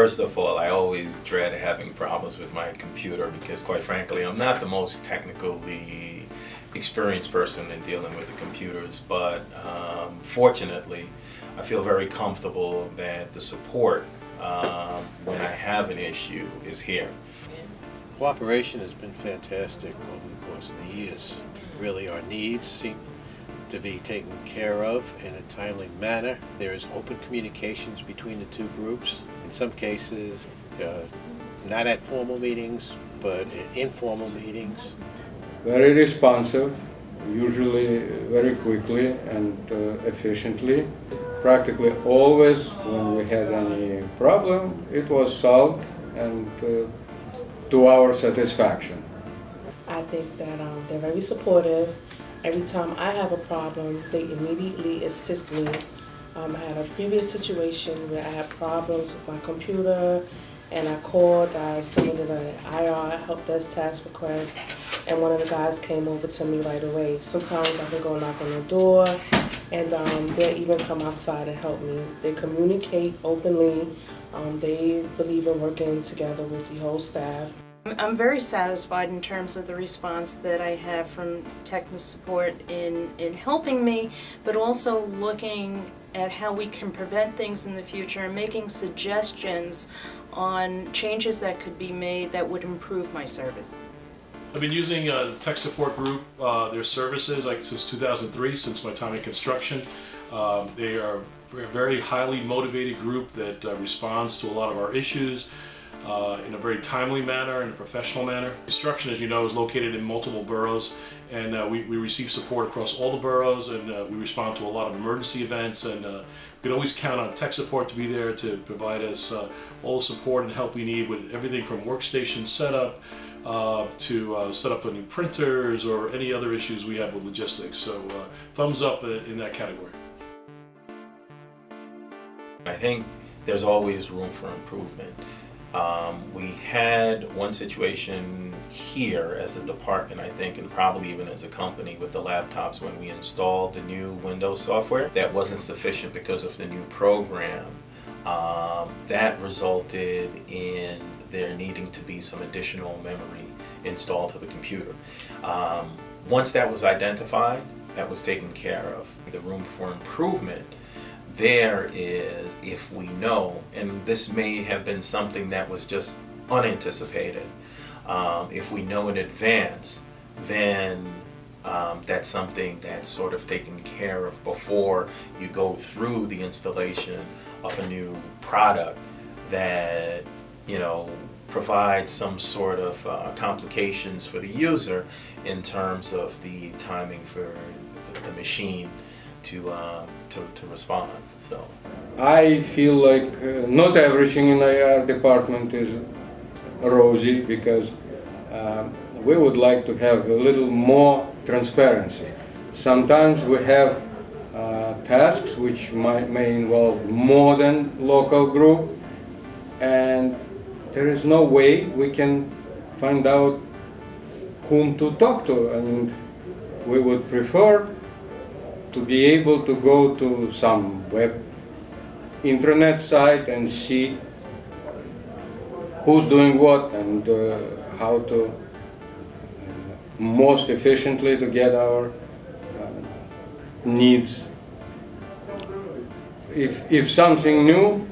First of all, I always dread having problems with my computer because, quite frankly, I'm not the most technically experienced person in dealing with the computers, but fortunately, I feel very comfortable that the support when I have an issue is here. Cooperation has been fantastic over the course of the years. Really, our needs seem to be taken care of in a timely manner. There is open communications between the two groups. In some cases, not at formal meetings, but in informal meetings. Very responsive, usually very quickly and efficiently. Practically always when we had any problem, it was solved and to our satisfaction. I think that they're very supportive. Every time I have a problem, they immediately assist me. I had a previous situation where I had problems with my computer, and I called, I submitted an IR help desk task request, and one of the guys came over to me right away. Sometimes I can go knock on the door, and they'll even come outside and help me. They communicate openly. They believe in working together with the whole staff. I'm very satisfied in terms of the response that I have from technical support in helping me, but also looking at how we can prevent things in the future and making suggestions on changes that could be made that would improve my service. I've been using tech support group, their services, since 2003, since my time in construction. They are a very highly motivated group that responds to a lot of our issues in a very timely manner, in a professional manner. Construction, as you know, is located in multiple boroughs, and we receive support across all the boroughs, and we respond to a lot of emergency events, and we can always count on tech support to be there to provide us all the support and help we need with everything from workstation setup to set up new printers or any other issues we have with logistics. So thumbs up in that category. I think there's always room for improvement. We had one situation here as a department, I think, and probably even as a company with the laptops when we installed the new Windows software. That wasn't sufficient because of the new program. That resulted in there needing to be some additional memory installed to the computer. Once that was identified, that was taken care of. The room for improvement there is, if we know, and this may have been something that was just unanticipated, if we know in advance, then that's something that's sort of taken care of before you go through the installation of a new product that, provides some sort of complications for the user in terms of the timing for the machine to respond. So I feel like not everything in IR department is rosy because we would like to have a little more transparency. Sometimes we have tasks which may involve more than local group, and there is no way we can find out whom to talk to. I mean, we would prefer to be able to go to some web intranet site and see who's doing what and how to most efficiently to get our needs. If something new,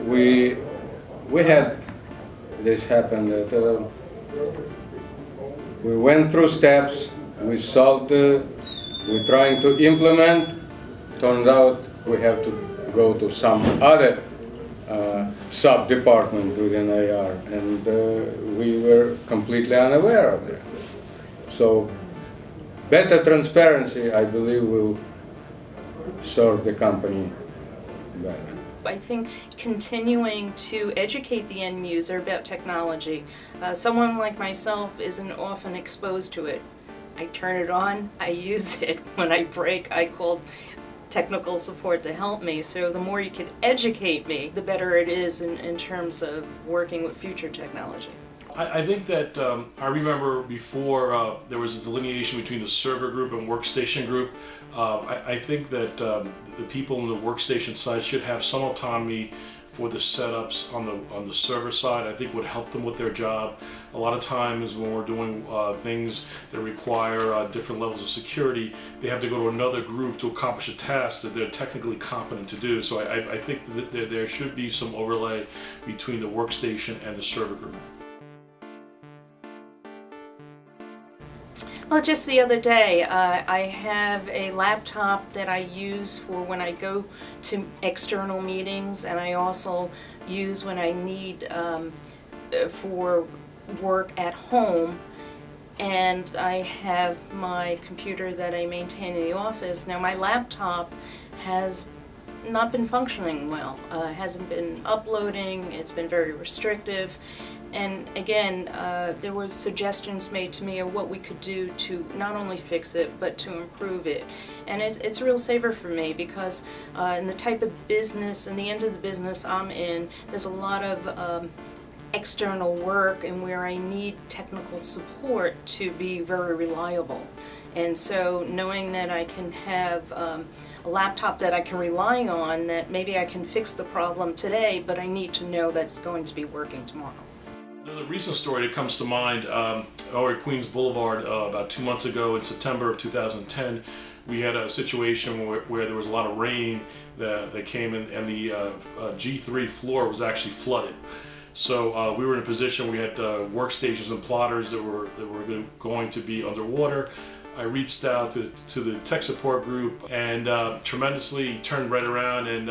we had this happen that we went through steps, we solved we're trying to implement, turned out we have to go to some other sub-department within IR, and we were completely unaware of it. So better transparency, I believe, will serve the company better. I think continuing to educate the end user about technology. Someone like myself isn't often exposed to it. I turn it on, I use it. When I break, I call technical support to help me. So the more you can educate me, the better it is in terms of working with future technology. I think that I remember before there was a delineation between the server group and workstation group. I think that the people in the workstation side should have some autonomy for the setups on the server side. I think would help them with their job. A lot of times when we're doing things that require different levels of security, they have to go to another group to accomplish a task that they're technically competent to do. So I think that there should be some overlay between the workstation and the server group. Well, just the other day, I have a laptop that I use for when I go to external meetings, and I also use when I need for work at home. And I have my computer that I maintain in the office. Now, my laptop has not been functioning well. Hasn't been uploading. It's been very restrictive. And again, there were suggestions made to me of what we could do to not only fix it, but to improve it. And it's a real saver for me because in the type of business, and the end of the business I'm in, there's a lot of external work and where I need technical support to be very reliable. And so knowing that I can have a laptop that I can rely on, that maybe I can fix the problem today, but I need to know that it's going to be working tomorrow. There's a recent story that comes to mind. Over at Queens Boulevard about 2 months ago in September of 2010, we had a situation where there was a lot of rain that came in, and the G3 floor was actually flooded. So we were in a position, we had workstations and plotters that were going to be underwater. I reached out to the tech support group and tremendously turned right around and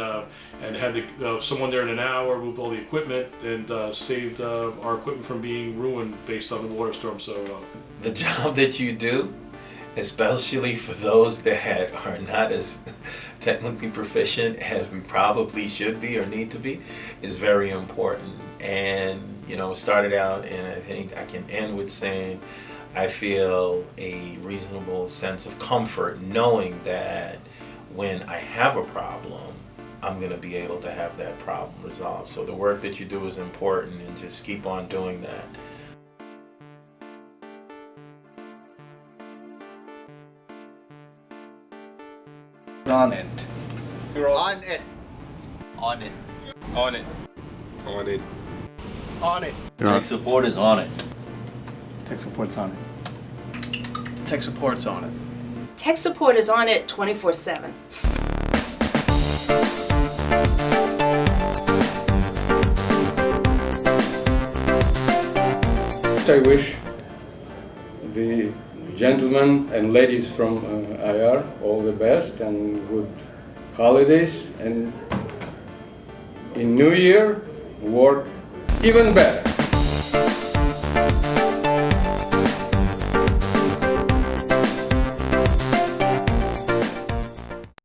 had someone there in an hour, moved all the equipment, and saved our equipment from being ruined based on the water storm. So The job that you do, especially for those that are not as technically proficient as we probably should be or need to be, is very important. And started out, and I think I can end with saying I feel a reasonable sense of comfort knowing that when I have a problem, I'm going to be able to have that problem resolved. So the work that you do is important, and just keep on doing that. On it. On it. On it. On it. On it. On it. Tech support is on it. Tech support's on it. Tech support's on it. Tech support is on it 24/7. I wish the gentlemen and ladies from IR all the best and good holidays, and in New Year work even better.